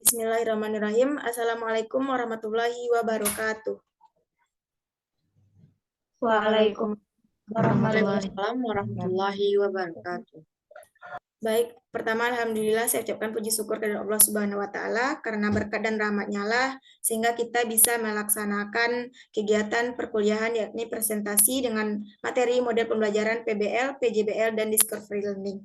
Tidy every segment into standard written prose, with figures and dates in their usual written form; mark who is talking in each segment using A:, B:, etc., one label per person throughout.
A: Bismillahirrahmanirrahim. Assalamualaikum warahmatullahi wabarakatuh.
B: Waalaikumsalam warahmatullahi wabarakatuh.
A: Baik, pertama alhamdulillah saya ucapkan puji syukur kepada Allah Subhanahu wa taala karena berkat dan rahmat-Nya lah sehingga kita bisa melaksanakan kegiatan perkuliahan yakni presentasi dengan materi model pembelajaran PBL, PJBL dan Discovery Learning.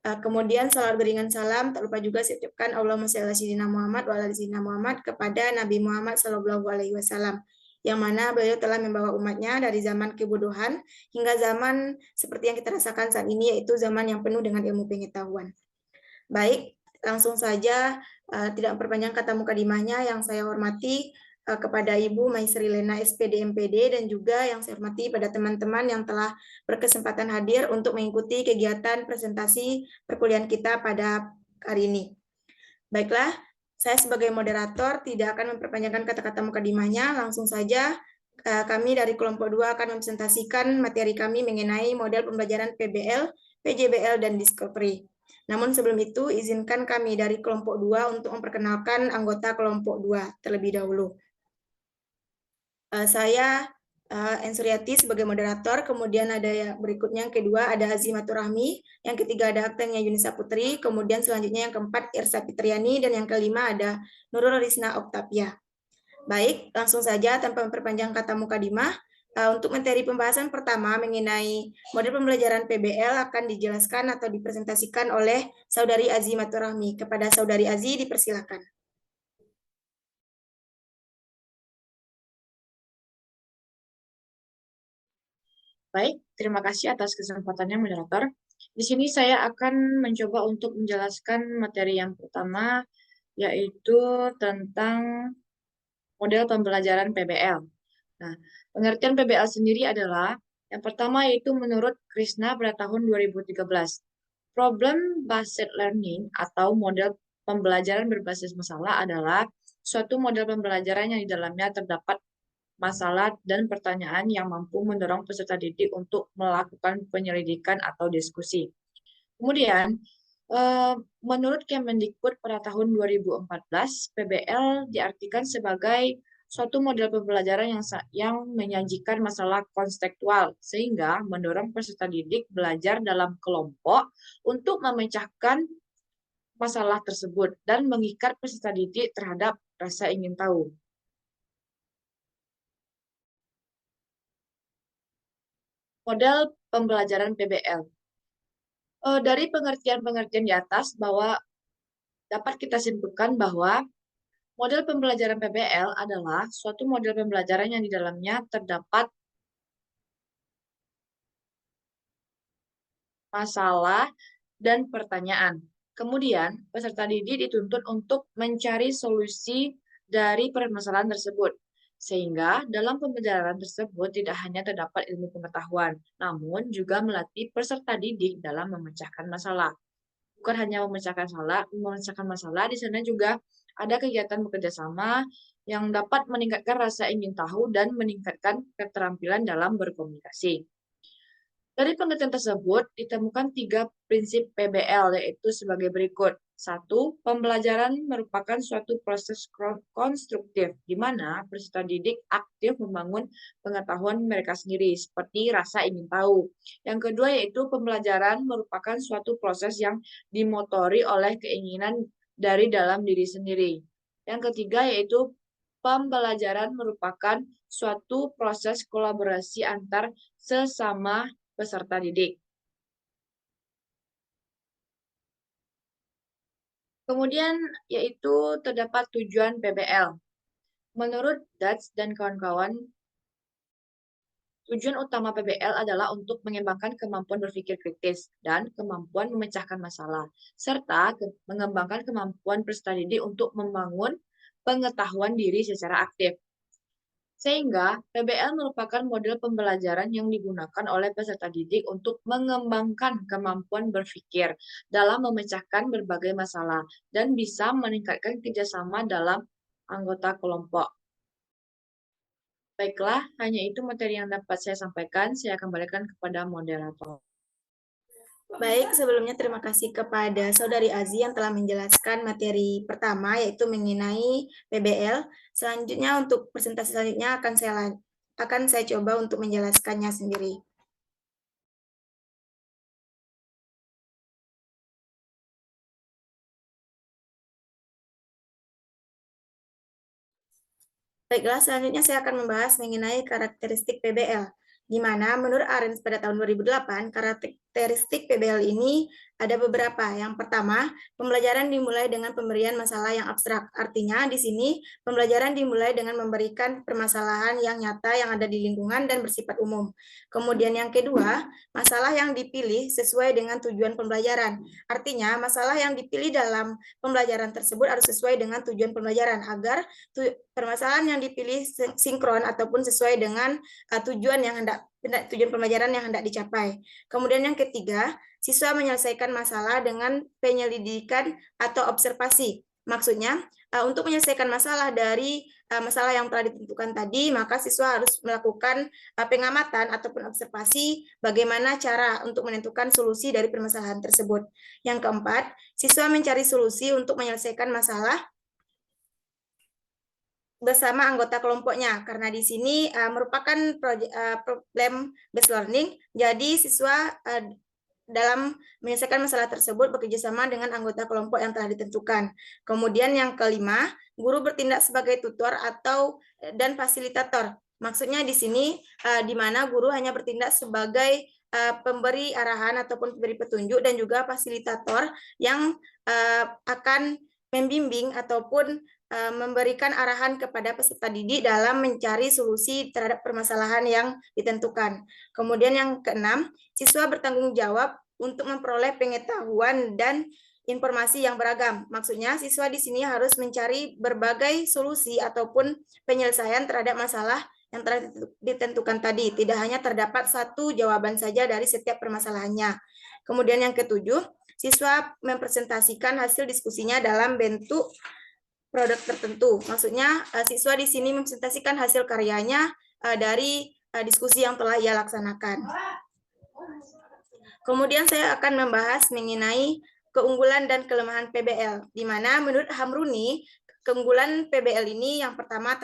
A: Kemudian salam beringan salam, tak lupa juga saya ucapkan Allahumma shalli ala sayyidina Muhammad wa ala ali sayyidina Muhammad kepada Nabi Muhammad sallallahu alaihi wasallam, yang mana beliau telah membawa umatnya dari zaman kebodohan hingga zaman seperti yang kita rasakan saat ini, yaitu zaman yang penuh dengan ilmu pengetahuan. Baik, langsung saja tidak memperpanjang kata mukadimahnya, yang saya hormati kepada Ibu Maisri Lena SPD MPD dan juga yang saya hormati pada teman-teman yang telah berkesempatan hadir untuk mengikuti kegiatan presentasi perkuliahan kita pada hari ini. Baiklah, saya sebagai moderator tidak akan memperpanjangkan kata-kata mukadimahnya, langsung saja kami dari kelompok 2 akan mempresentasikan materi kami mengenai model pembelajaran PBL, PJBL, dan Discovery. Namun sebelum itu, izinkan kami dari kelompok 2 untuk memperkenalkan anggota kelompok 2 terlebih dahulu. Saya Ensuriati sebagai moderator, kemudian ada yang berikutnya yang kedua ada Azimatur Rahmi, yang ketiga ada Aktenya Yunisa Putri, kemudian selanjutnya yang keempat Irsa Fitriani, dan yang kelima ada Nurul Rizna Oktavia. Baik, langsung saja tanpa memperpanjang kata mukadimah, untuk materi pembahasan pertama mengenai model pembelajaran PBL akan dijelaskan atau dipresentasikan oleh Saudari Azimatur Rahmi. Kepada Saudari Azi dipersilakan.
B: Baik, terima kasih atas kesempatannya moderator. Di sini saya akan mencoba untuk menjelaskan materi yang pertama, yaitu tentang model pembelajaran PBL. Nah, pengertian PBL sendiri adalah yang pertama yaitu menurut Krishna pada tahun 2013. Problem Based Learning atau model pembelajaran berbasis masalah adalah suatu model pembelajaran yang di dalamnya terdapat masalah dan pertanyaan yang mampu mendorong peserta didik untuk melakukan penyelidikan atau diskusi. Kemudian, menurut Kemendikbud pada tahun 2014, PBL diartikan sebagai suatu model pembelajaran yang menyajikan masalah konstekstual, sehingga mendorong peserta didik belajar dalam kelompok untuk memecahkan masalah tersebut dan mengikat peserta didik terhadap rasa ingin tahu. Model pembelajaran PBL. Dari pengertian-pengertian di atas bahwa dapat kita simpulkan bahwa model pembelajaran PBL adalah suatu model pembelajaran yang di dalamnya terdapat masalah dan pertanyaan. Kemudian, peserta didik dituntut untuk mencari solusi dari permasalahan tersebut. Sehingga dalam pembelajaran tersebut tidak hanya terdapat ilmu pengetahuan, namun juga melatih peserta didik dalam memecahkan masalah. Bukan hanya memecahkan masalah, di sana juga ada kegiatan bekerja sama yang dapat meningkatkan rasa ingin tahu dan meningkatkan keterampilan dalam berkomunikasi. Dari pengertian tersebut, ditemukan 3 prinsip PBL, yaitu sebagai berikut. 1. Pembelajaran merupakan suatu proses konstruktif, di mana peserta didik aktif membangun pengetahuan mereka sendiri, seperti rasa ingin tahu. Yang kedua, yaitu pembelajaran merupakan suatu proses yang dimotori oleh keinginan dari dalam diri sendiri. Yang ketiga, yaitu pembelajaran merupakan suatu proses kolaborasi antar sesama peserta didik. Kemudian yaitu terdapat tujuan PBL. Menurut Dutch dan kawan-kawan, tujuan utama PBL adalah untuk mengembangkan kemampuan berpikir kritis dan kemampuan memecahkan masalah, serta mengembangkan kemampuan peserta didik untuk membangun pengetahuan diri secara aktif. Sehingga PBL merupakan model pembelajaran yang digunakan oleh peserta didik untuk mengembangkan kemampuan berpikir dalam memecahkan berbagai masalah dan bisa meningkatkan kerjasama dalam anggota kelompok. Baiklah, hanya itu materi yang dapat saya sampaikan. Saya kembalikan kepada moderator.
A: Baik, sebelumnya terima kasih kepada Saudari Azi yang telah menjelaskan materi pertama, yaitu mengenai PBL. Selanjutnya untuk presentasi selanjutnya akan saya coba untuk menjelaskannya sendiri. Baiklah, selanjutnya saya akan membahas mengenai karakteristik PBL, di mana menurut Arens pada tahun 2008, karakteristik PBL ini ada beberapa. Yang pertama, pembelajaran dimulai dengan pemberian masalah yang abstrak. Artinya, di sini pembelajaran dimulai dengan memberikan permasalahan yang nyata yang ada di lingkungan dan bersifat umum. Kemudian yang kedua, masalah yang dipilih sesuai dengan tujuan pembelajaran. Artinya, masalah yang dipilih dalam pembelajaran tersebut harus sesuai dengan tujuan pembelajaran agar permasalahan yang dipilih sinkron ataupun sesuai dengan tujuan pembelajaran yang hendak dicapai. Kemudian yang ketiga, siswa menyelesaikan masalah dengan penyelidikan atau observasi. Maksudnya, untuk menyelesaikan masalah dari masalah yang telah ditentukan tadi, maka siswa harus melakukan pengamatan ataupun observasi bagaimana cara untuk menentukan solusi dari permasalahan tersebut. Yang keempat, siswa mencari solusi untuk menyelesaikan masalah bersama anggota kelompoknya, karena di sini merupakan problem based learning. Jadi siswa dalam menyelesaikan masalah tersebut bekerjasama dengan anggota kelompok yang telah ditentukan. Kemudian yang kelima, guru bertindak sebagai tutor dan fasilitator. Maksudnya di sini di mana guru hanya bertindak sebagai pemberi arahan ataupun pemberi petunjuk dan juga fasilitator yang akan membimbing ataupun memberikan arahan kepada peserta didik dalam mencari solusi terhadap permasalahan yang ditentukan. Kemudian yang keenam, siswa bertanggung jawab untuk memperoleh pengetahuan dan informasi yang beragam. Maksudnya siswa di sini harus mencari berbagai solusi ataupun penyelesaian terhadap masalah yang telah ditentukan tadi. Tidak hanya terdapat satu jawaban saja dari setiap permasalahannya. Kemudian yang ketujuh, siswa mempresentasikan hasil diskusinya dalam bentuk produk tertentu. Maksudnya siswa di sini mempresentasikan hasil karyanya dari diskusi yang telah ia laksanakan. Kemudian saya akan membahas mengenai keunggulan dan kelemahan PBL, di mana menurut Hamruni, keunggulan PBL ini yang pertama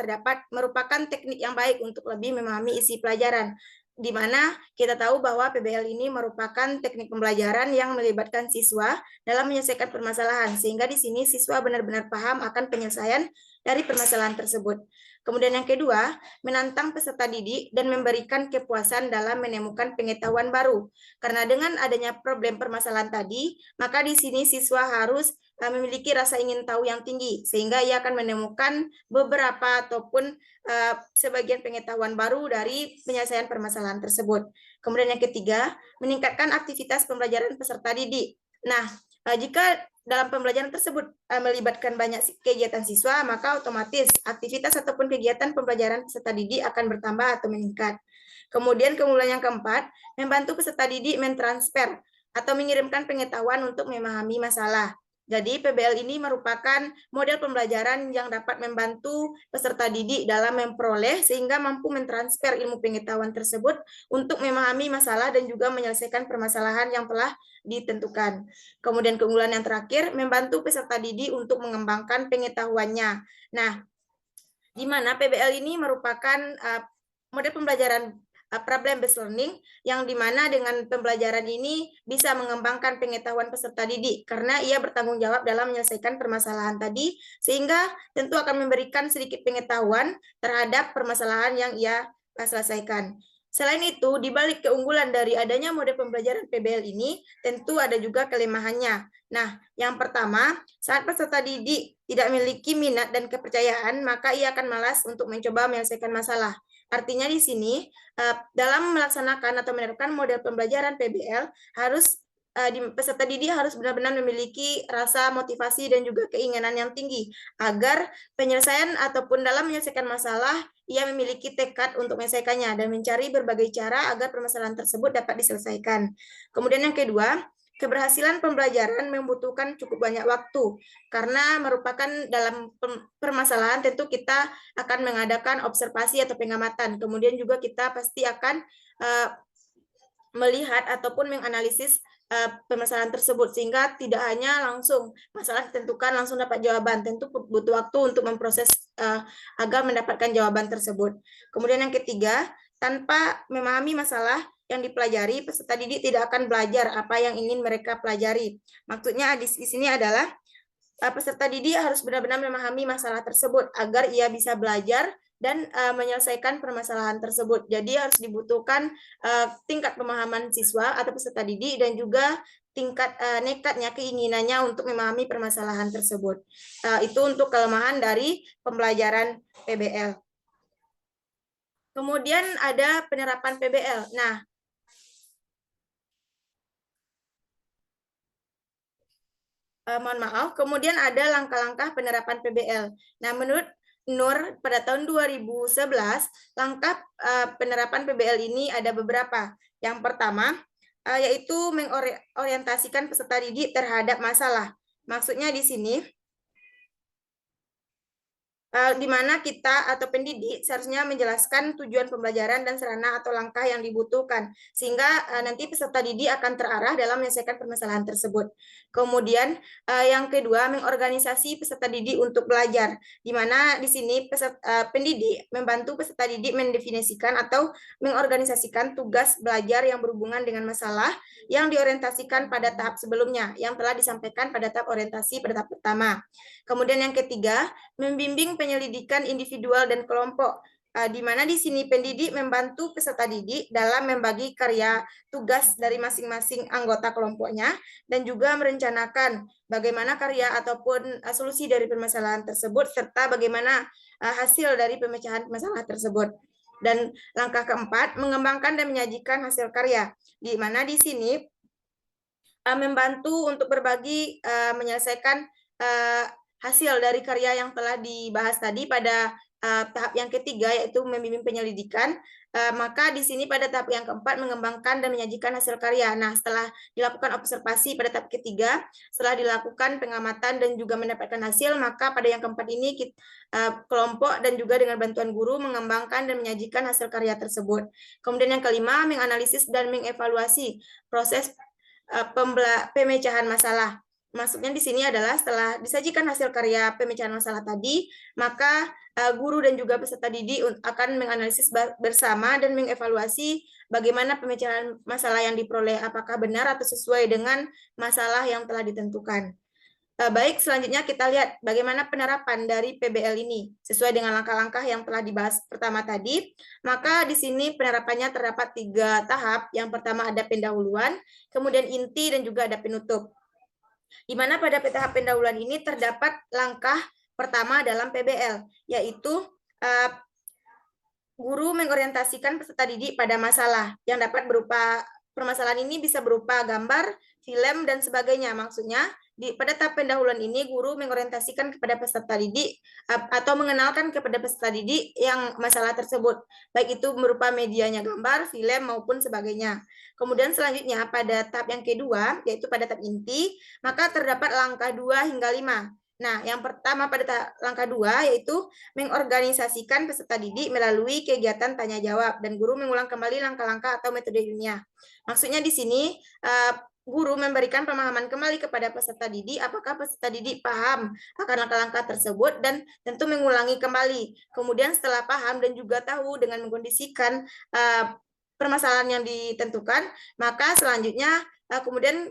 A: merupakan teknik yang baik untuk lebih memahami isi pelajaran, di mana kita tahu bahwa PBL ini merupakan teknik pembelajaran yang melibatkan siswa dalam menyelesaikan permasalahan, sehingga di sini siswa benar-benar paham akan penyelesaian dari permasalahan tersebut. Kemudian yang kedua, menantang peserta didik dan memberikan kepuasan dalam menemukan pengetahuan baru. Karena dengan adanya problem permasalahan tadi, maka di sini siswa harus memiliki rasa ingin tahu yang tinggi, sehingga ia akan menemukan beberapa ataupun sebagian pengetahuan baru dari penyelesaian permasalahan tersebut. Kemudian yang ketiga, meningkatkan aktivitas pembelajaran peserta didik. Nah, jika dalam pembelajaran tersebut melibatkan banyak kegiatan siswa, maka otomatis aktivitas ataupun kegiatan pembelajaran peserta didik akan bertambah atau meningkat. Kemudian keunggulan yang keempat, membantu peserta didik mentransfer atau mengirimkan pengetahuan untuk memahami masalah. Jadi PBL ini merupakan model pembelajaran yang dapat membantu peserta didik dalam memperoleh sehingga mampu mentransfer ilmu pengetahuan tersebut untuk memahami masalah dan juga menyelesaikan permasalahan yang telah ditentukan. Kemudian keunggulan yang terakhir, membantu peserta didik untuk mengembangkan pengetahuannya. Nah, di mana PBL ini merupakan model pembelajaran problem based learning yang dimana dengan pembelajaran ini bisa mengembangkan pengetahuan peserta didik karena ia bertanggung jawab dalam menyelesaikan permasalahan tadi sehingga tentu akan memberikan sedikit pengetahuan terhadap permasalahan yang ia selesaikan. Selain itu, di balik keunggulan dari adanya model pembelajaran PBL ini, tentu ada juga kelemahannya. Nah, yang pertama, saat peserta didik tidak memiliki minat dan kepercayaan, maka ia akan malas untuk mencoba menyelesaikan masalah. Artinya di sini, dalam melaksanakan atau menerapkan model pembelajaran PBL, peserta didik harus benar-benar memiliki rasa motivasi dan juga keinginan yang tinggi agar penyelesaian ataupun dalam menyelesaikan masalah ia memiliki tekad untuk menyelesaikannya dan mencari berbagai cara agar permasalahan tersebut dapat diselesaikan. Kemudian yang kedua, keberhasilan pembelajaran membutuhkan cukup banyak waktu karena merupakan dalam permasalahan tentu kita akan mengadakan observasi atau pengamatan. Kemudian juga kita pasti akan melihat ataupun menganalisis permasalahan tersebut, sehingga tidak hanya langsung masalah ditentukan langsung dapat jawaban, tentu butuh waktu untuk memproses agar mendapatkan jawaban tersebut. Kemudian yang ketiga, tanpa memahami masalah yang dipelajari, peserta didik tidak akan belajar apa yang ingin mereka pelajari. Maksudnya di sini adalah peserta didik harus benar-benar memahami masalah tersebut agar ia bisa belajar dan menyelesaikan permasalahan tersebut. Jadi harus dibutuhkan tingkat pemahaman siswa atau peserta didik dan juga tingkat nekatnya, keinginannya untuk memahami permasalahan tersebut. Itu untuk kelemahan dari pembelajaran PBL. Kemudian ada penerapan PBL. Nah, mohon maaf, kemudian ada langkah-langkah penerapan PBL. Nah, menurut Nur, pada tahun 2011, langkah penerapan PBL ini ada beberapa. Yang pertama, yaitu mengorientasikan peserta didik terhadap masalah. Maksudnya di sini, di mana kita atau pendidik seharusnya menjelaskan tujuan pembelajaran dan sarana atau langkah yang dibutuhkan, sehingga nanti peserta didik akan terarah dalam menyelesaikan permasalahan tersebut. Kemudian yang kedua, mengorganisasi peserta didik untuk belajar, di mana di sini pendidik membantu peserta didik mendefinisikan atau mengorganisasikan tugas belajar yang berhubungan dengan masalah yang diorientasikan pada tahap sebelumnya, yang telah disampaikan pada tahap orientasi pada tahap pertama. Kemudian yang ketiga, membimbing penyelidikan individual dan kelompok, di mana di sini pendidik membantu peserta didik dalam membagi karya tugas dari masing-masing anggota kelompoknya dan juga merencanakan bagaimana karya ataupun solusi dari permasalahan tersebut serta bagaimana hasil dari pemecahan masalah tersebut. Dan langkah keempat, mengembangkan dan menyajikan hasil karya, di mana di sini membantu untuk berbagi menyelesaikan hasil dari karya yang telah dibahas tadi pada tahap yang ketiga, yaitu membimbing penyelidikan. Maka di sini pada tahap yang keempat, mengembangkan dan menyajikan hasil karya. Nah, setelah dilakukan observasi pada tahap ketiga, setelah dilakukan pengamatan dan juga mendapatkan hasil, maka pada yang keempat ini kelompok dan juga dengan bantuan guru mengembangkan dan menyajikan hasil karya tersebut. Kemudian yang kelima, menganalisis dan mengevaluasi proses pemecahan masalah. Maksudnya di sini adalah setelah disajikan hasil karya pemecahan masalah tadi, maka guru dan juga peserta didik akan menganalisis bersama dan mengevaluasi bagaimana pemecahan masalah yang diperoleh, apakah benar atau sesuai dengan masalah yang telah ditentukan. Baik, selanjutnya kita lihat bagaimana penerapan dari PBL ini sesuai dengan langkah-langkah yang telah dibahas pertama tadi. Maka di sini penerapannya terdapat 3 tahap. Yang pertama ada pendahuluan, kemudian inti, dan juga ada penutup. Di mana pada tahap pendahuluan ini terdapat langkah pertama dalam PBL, yaitu guru mengorientasikan peserta didik pada masalah yang dapat berupa permasalahan ini bisa berupa gambar, film, dan sebagainya. Maksudnya pada tahap pendahuluan ini guru mengorientasikan kepada peserta didik atau mengenalkan kepada peserta didik yang masalah tersebut, baik itu berupa medianya gambar, film, maupun sebagainya. Kemudian selanjutnya pada tahap yang kedua, yaitu pada tahap inti, maka terdapat langkah 2 hingga 5. Nah, yang pertama pada langkah 2 yaitu mengorganisasikan peserta didik melalui kegiatan tanya jawab dan guru mengulang kembali langkah-langkah atau metode ilmiah. Maksudnya di sini guru memberikan pemahaman kembali kepada peserta didik apakah peserta didik paham akan langkah-langkah tersebut dan tentu mengulangi kembali. Kemudian setelah paham dan juga tahu dengan mengkondisikan permasalahan yang ditentukan, maka selanjutnya kemudian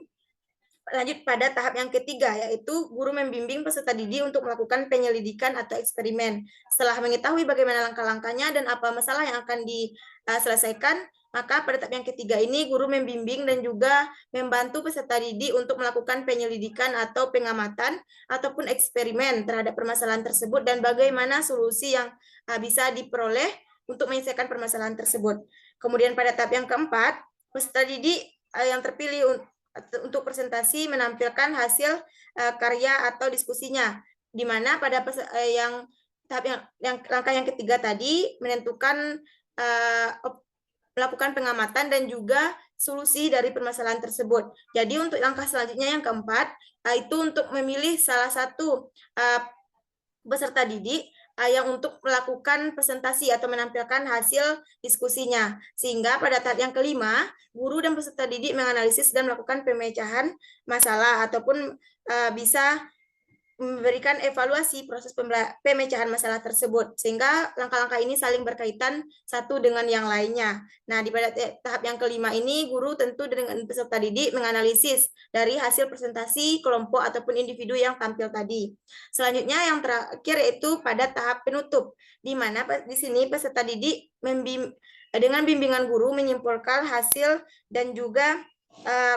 A: lanjut pada tahap yang ketiga, yaitu guru membimbing peserta didik untuk melakukan penyelidikan atau eksperimen. Setelah mengetahui bagaimana langkah-langkahnya dan apa masalah yang akan diselesaikan, maka pada tahap yang ketiga ini guru membimbing dan juga membantu peserta didik untuk melakukan penyelidikan atau pengamatan ataupun eksperimen terhadap permasalahan tersebut dan bagaimana solusi yang bisa diperoleh untuk menyelesaikan permasalahan tersebut. Kemudian pada tahap yang keempat, peserta didik yang terpilih untuk presentasi menampilkan hasil karya atau diskusinya, di mana pada tahap yang langkah yang ketiga tadi menentukan melakukan pengamatan dan juga solusi dari permasalahan tersebut. Jadi untuk langkah selanjutnya yang keempat itu untuk memilih salah satu peserta didik yang untuk melakukan presentasi atau menampilkan hasil diskusinya. Sehingga pada tahap yang kelima, guru dan peserta didik menganalisis dan melakukan pemecahan masalah ataupun bisa memberikan evaluasi proses pemecahan masalah tersebut, sehingga langkah-langkah ini saling berkaitan satu dengan yang lainnya. Nah, di pada tahap yang kelima ini, guru tentu dengan peserta didik menganalisis dari hasil presentasi kelompok ataupun individu yang tampil tadi. Selanjutnya yang terakhir yaitu pada tahap penutup, di mana di sini peserta didik dengan bimbingan guru menyimpulkan hasil dan juga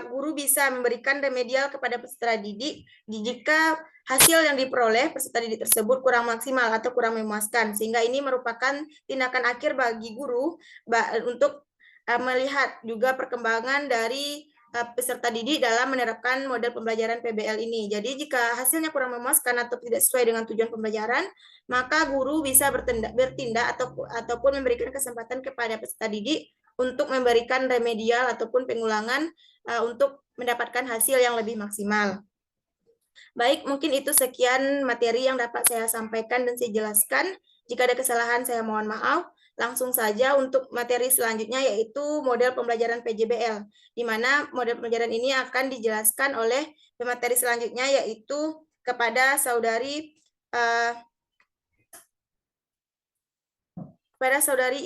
A: guru bisa memberikan remedial kepada peserta didik jika hasil yang diperoleh peserta didik tersebut kurang maksimal atau kurang memuaskan, sehingga ini merupakan tindakan akhir bagi guru untuk melihat juga perkembangan dari peserta didik dalam menerapkan model pembelajaran PBL ini. Jadi jika hasilnya kurang memuaskan atau tidak sesuai dengan tujuan pembelajaran, maka guru bisa bertindak ataupun memberikan kesempatan kepada peserta didik untuk memberikan remedial ataupun pengulangan untuk mendapatkan hasil yang lebih maksimal. Baik, mungkin itu sekian materi yang dapat saya sampaikan dan saya jelaskan. Jika ada kesalahan, saya mohon maaf. Langsung saja untuk materi selanjutnya, yaitu model pembelajaran PJBL, di mana model pembelajaran ini akan dijelaskan oleh pemateri selanjutnya, yaitu kepada Saudari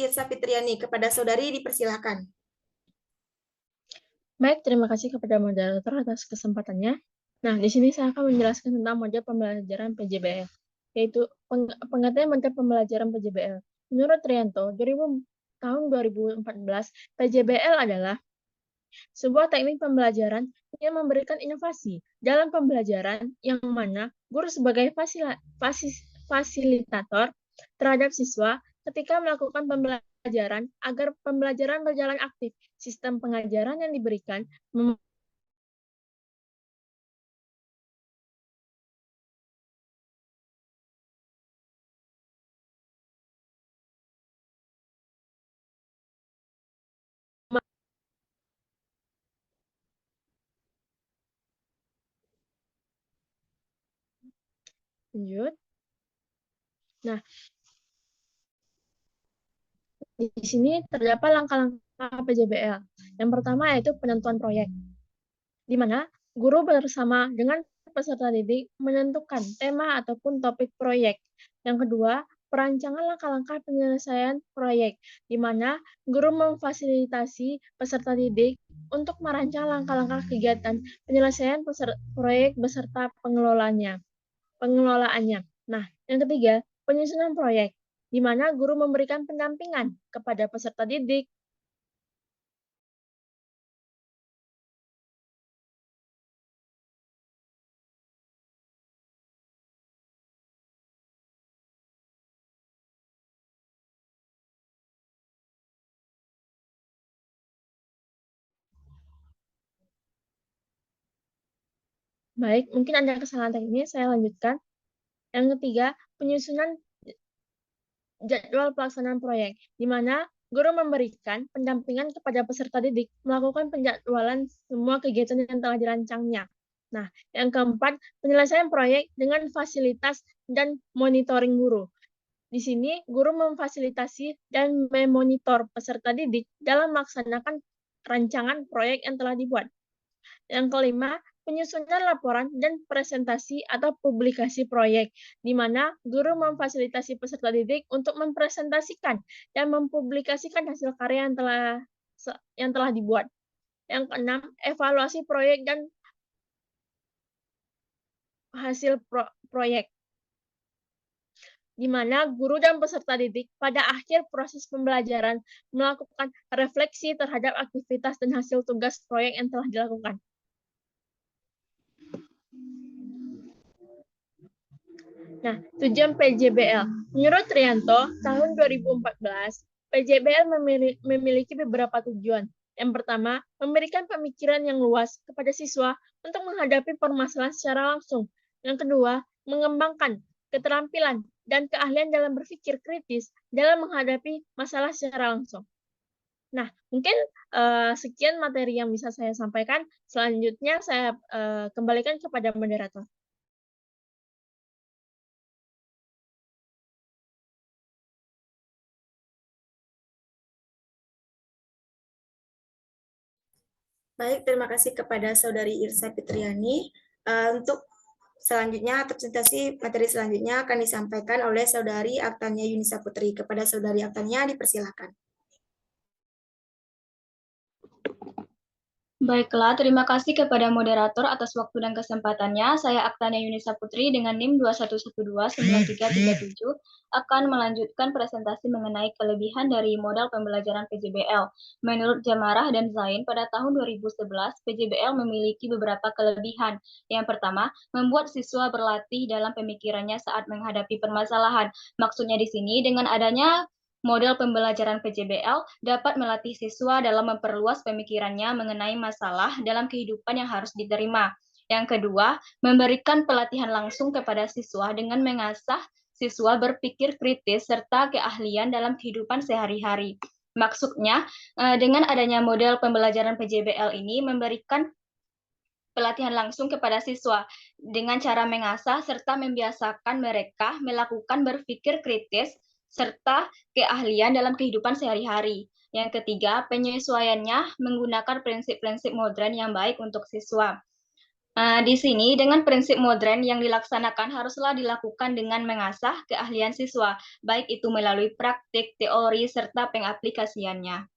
A: Irsa Fitriani. Kepada Saudari dipersilakan.
C: Baik, terima kasih kepada moderator atas kesempatannya. Nah, di sini saya akan menjelaskan tentang model pembelajaran PJBL, yaitu pengertian model pembelajaran PJBL. Menurut Trianto, tahun 2014, PJBL adalah sebuah teknik pembelajaran yang memberikan inovasi dalam pembelajaran yang mana guru sebagai fasilitator terhadap siswa ketika melakukan pembelajaran agar pembelajaran berjalan aktif. Sistem pengajaran yang diberikan lanjut. Nah, di sini terdapat langkah-langkah PJBL. Yang pertama yaitu penentuan proyek, di mana guru bersama dengan peserta didik menentukan tema ataupun topik proyek. Yang kedua, perancangan langkah-langkah penyelesaian proyek, di mana guru memfasilitasi peserta didik untuk merancang langkah-langkah kegiatan penyelesaian proyek beserta pengelolaannya. Nah, yang ketiga, penyusunan proyek, di mana guru memberikan pendampingan kepada peserta didik. Baik, mungkin ada kesalahan teknis, saya lanjutkan. Yang ketiga, penyusunan jadwal pelaksanaan proyek, di mana guru memberikan pendampingan kepada peserta didik melakukan penjadwalan semua kegiatan yang telah dirancangnya. Nah, yang keempat, penyelesaian proyek dengan fasilitas dan monitoring guru. Di sini, guru memfasilitasi dan memonitor peserta didik dalam melaksanakan rancangan proyek yang telah dibuat. Yang kelima, penyusunan laporan dan presentasi atau publikasi proyek, di mana guru memfasilitasi peserta didik untuk mempresentasikan dan mempublikasikan hasil karya yang telah dibuat. Yang keenam, evaluasi proyek dan hasil proyek, di mana guru dan peserta didik pada akhir proses pembelajaran melakukan refleksi terhadap aktivitas dan hasil tugas proyek yang telah dilakukan. Nah, tujuan PJBL. Menurut Trianto, tahun 2014, PJBL memiliki beberapa tujuan. Yang pertama, memberikan pemikiran yang luas kepada siswa untuk menghadapi permasalahan secara langsung. Yang kedua, mengembangkan keterampilan dan keahlian dalam berpikir kritis dalam menghadapi masalah secara langsung. Nah, mungkin sekian materi yang bisa saya sampaikan. Selanjutnya saya kembalikan kepada moderator.
A: Baik, terima kasih kepada Saudari Irsa Fitriani. Untuk selanjutnya, atau presentasi materi selanjutnya akan disampaikan oleh Saudari Aktania Yunisa Putri. Kepada Saudari Aktania, dipersilakan.
D: Baiklah, terima kasih kepada moderator atas waktu dan kesempatannya. Saya Aktania Yunisa Putri dengan NIM 21129337 akan melanjutkan presentasi mengenai kelebihan dari model pembelajaran PJBL. Menurut Jamarah dan Zain, pada tahun 2011, PJBL memiliki beberapa kelebihan. Yang pertama, membuat siswa berlatih dalam pemikirannya saat menghadapi permasalahan. Maksudnya di sini, dengan adanya model pembelajaran PJBL dapat melatih siswa dalam memperluas pemikirannya mengenai masalah dalam kehidupan yang harus diterima. Yang kedua, memberikan pelatihan langsung kepada siswa dengan mengasah siswa berpikir kritis serta keahlian dalam kehidupan sehari-hari. Maksudnya, dengan adanya model pembelajaran PJBL ini memberikan pelatihan langsung kepada siswa dengan cara mengasah serta membiasakan mereka melakukan berpikir kritis serta keahlian dalam kehidupan sehari-hari. Yang ketiga, penyesuaiannya menggunakan prinsip-prinsip modern yang baik untuk siswa. Di sini, dengan prinsip modern yang dilaksanakan haruslah dilakukan dengan mengasah keahlian siswa, baik itu melalui praktik, teori, serta pengaplikasiannya.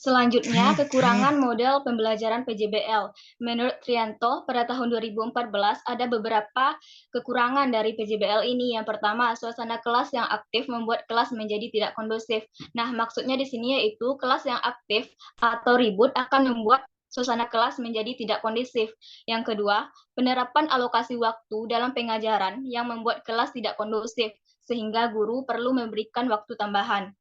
D: Selanjutnya, kekurangan model pembelajaran PJBL. Menurut Trianto, pada tahun 2014 ada beberapa kekurangan dari PJBL ini. Yang pertama, suasana kelas yang aktif membuat kelas menjadi tidak kondusif. Nah, maksudnya di sini yaitu kelas yang aktif atau ribut akan membuat suasana kelas menjadi tidak kondusif. Yang kedua, penerapan alokasi waktu dalam pengajaran yang membuat kelas tidak kondusif, sehingga guru perlu memberikan waktu tambahan.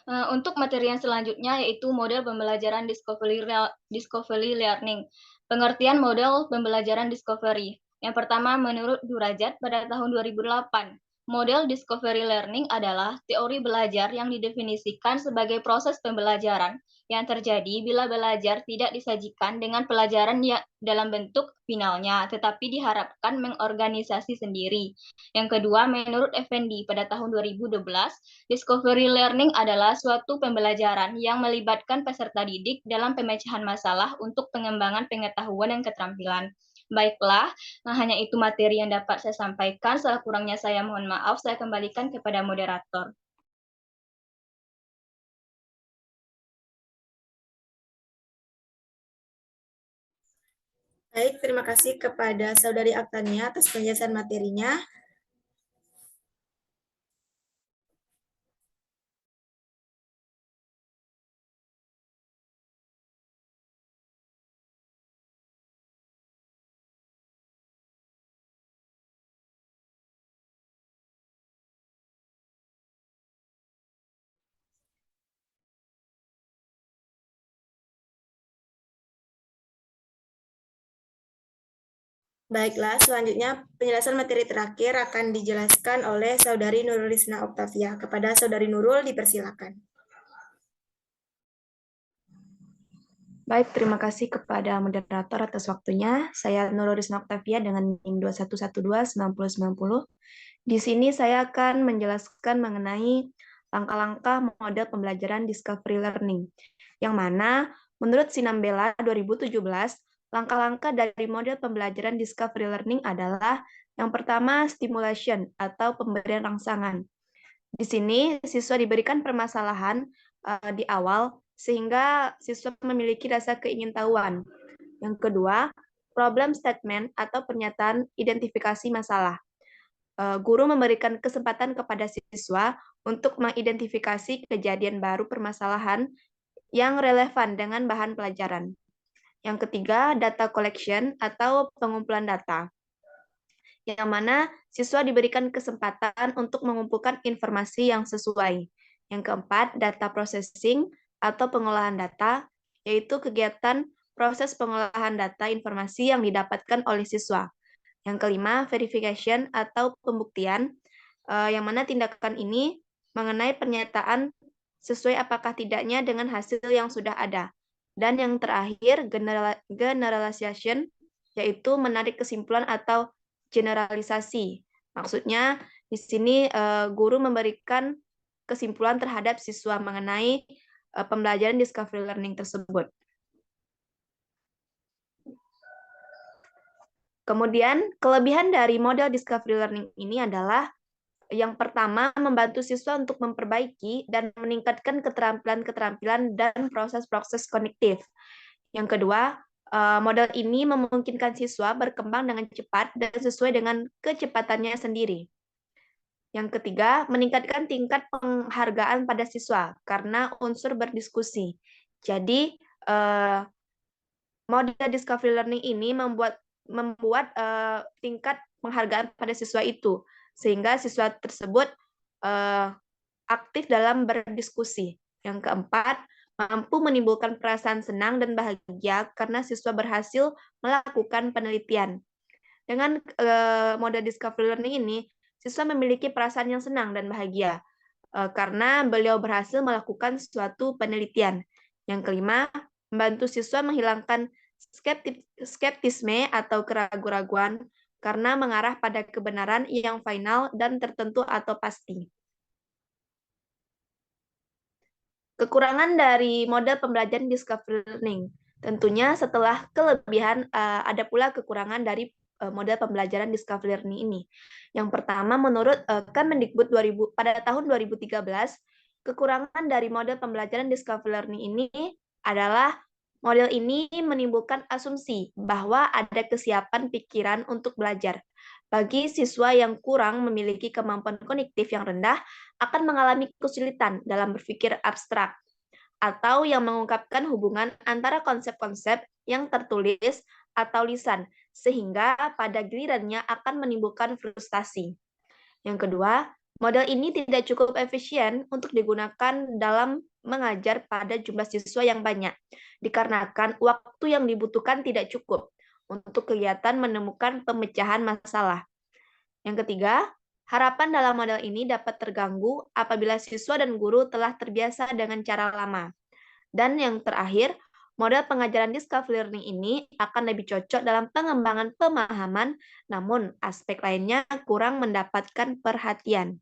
D: Untuk materi yang selanjutnya yaitu model pembelajaran discovery learning. Pengertian model pembelajaran discovery. Yang pertama, menurut Durajat pada tahun 2008, model discovery learning adalah teori belajar yang didefinisikan sebagai proses pembelajaran yang terjadi bila belajar tidak disajikan dengan pelajaran yang dalam bentuk finalnya, tetapi diharapkan mengorganisasi sendiri. Yang kedua, menurut Effendi pada tahun 2012, discovery learning adalah suatu pembelajaran yang melibatkan peserta didik dalam pemecahan masalah untuk pengembangan pengetahuan dan keterampilan. Baiklah, hanya itu materi yang dapat saya sampaikan. Salah kurangnya saya mohon maaf, saya kembalikan kepada moderator.
A: Baik, terima kasih kepada Saudari Aktania atas penjelasan materinya. Baiklah, selanjutnya penjelasan materi terakhir akan dijelaskan oleh Saudari Nurul Rizna Oktavia. Kepada Saudari Nurul, dipersilakan.
E: Baik, terima kasih kepada moderator atas waktunya. Saya Nurul Rizna Oktavia dengan NIM 21129090. Di sini saya akan menjelaskan mengenai langkah-langkah model pembelajaran discovery learning, yang mana menurut Sinambela 2017, langkah-langkah dari model pembelajaran discovery learning adalah yang pertama, stimulation atau pemberian rangsangan. Di sini, siswa diberikan permasalahan di awal sehingga siswa memiliki rasa keingintahuan. Yang kedua, problem statement atau pernyataan identifikasi masalah. Guru memberikan kesempatan kepada siswa untuk mengidentifikasi kejadian baru permasalahan yang relevan dengan bahan pelajaran. Yang ketiga, data collection atau pengumpulan data, yang mana siswa diberikan kesempatan untuk mengumpulkan informasi yang sesuai. Yang keempat, data processing atau pengolahan data, yaitu kegiatan proses pengolahan data informasi yang didapatkan oleh siswa. Yang kelima, verification atau pembuktian, yang mana tindakan ini mengenai pernyataan sesuai apakah tidaknya dengan hasil yang sudah ada. Dan yang terakhir, generalization, yaitu menarik kesimpulan atau generalisasi. Maksudnya, di sini guru memberikan kesimpulan terhadap siswa mengenai pembelajaran discovery learning tersebut. Kemudian, kelebihan dari model discovery learning ini adalah yang pertama, membantu siswa untuk memperbaiki dan meningkatkan keterampilan-keterampilan dan proses-proses kognitif. Yang kedua, model ini memungkinkan siswa berkembang dengan cepat dan sesuai dengan kecepatannya sendiri. Yang ketiga, meningkatkan tingkat penghargaan pada siswa karena unsur berdiskusi. Jadi, model discovery learning ini membuat tingkat penghargaan pada siswa itu, sehingga siswa tersebut aktif dalam berdiskusi. Yang keempat, mampu menimbulkan perasaan senang dan bahagia karena siswa berhasil melakukan penelitian. Dengan model discovery learning ini, siswa memiliki perasaan yang senang dan bahagia karena beliau berhasil melakukan suatu penelitian. Yang kelima, membantu siswa menghilangkan skeptisme atau keraguan-raguan karena mengarah pada kebenaran yang final dan tertentu atau pasti. Kekurangan dari model pembelajaran discovery learning. Tentunya setelah kelebihan, ada pula kekurangan dari model pembelajaran discovery learning ini. Yang pertama, menurut Kemendikbud pada tahun 2013, kekurangan dari model pembelajaran discovery learning ini adalah model ini menimbulkan asumsi bahwa ada kesiapan pikiran untuk belajar. Bagi siswa yang kurang memiliki kemampuan kognitif yang rendah, akan mengalami kesulitan dalam berpikir abstrak, atau yang mengungkapkan hubungan antara konsep-konsep yang tertulis atau lisan, sehingga pada gilirannya akan menimbulkan frustasi. Yang kedua, model ini tidak cukup efisien untuk digunakan dalam mengajar pada jumlah siswa yang banyak, dikarenakan waktu yang dibutuhkan tidak cukup untuk kegiatan menemukan pemecahan masalah. Yang ketiga, harapan dalam model ini dapat terganggu apabila siswa dan guru telah terbiasa dengan cara lama. Dan yang terakhir, model pengajaran discovery learning ini akan lebih cocok dalam pengembangan pemahaman, namun aspek lainnya kurang mendapatkan perhatian.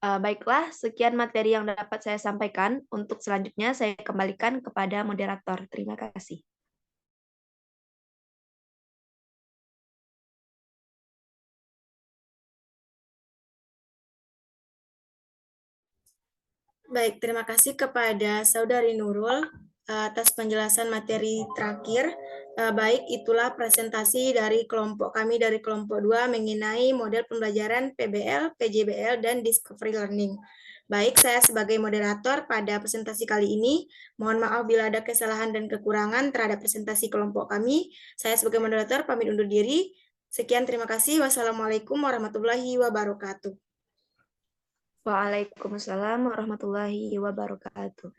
E: Baiklah, sekian materi yang dapat saya sampaikan. Untuk selanjutnya, saya kembalikan kepada moderator. Terima kasih.
A: Baik, terima kasih kepada Saudari Nurul atas penjelasan materi terakhir. Baik, itulah presentasi dari kelompok kami dari kelompok 2 mengenai model pembelajaran PBL, PJBL, dan Discovery Learning. Baik, saya sebagai moderator pada presentasi kali ini, mohon maaf bila ada kesalahan dan kekurangan terhadap presentasi kelompok kami. Saya sebagai moderator pamit undur diri. Sekian, terima kasih. Wassalamualaikum warahmatullahi wabarakatuh.
E: Waalaikumsalam warahmatullahi wabarakatuh.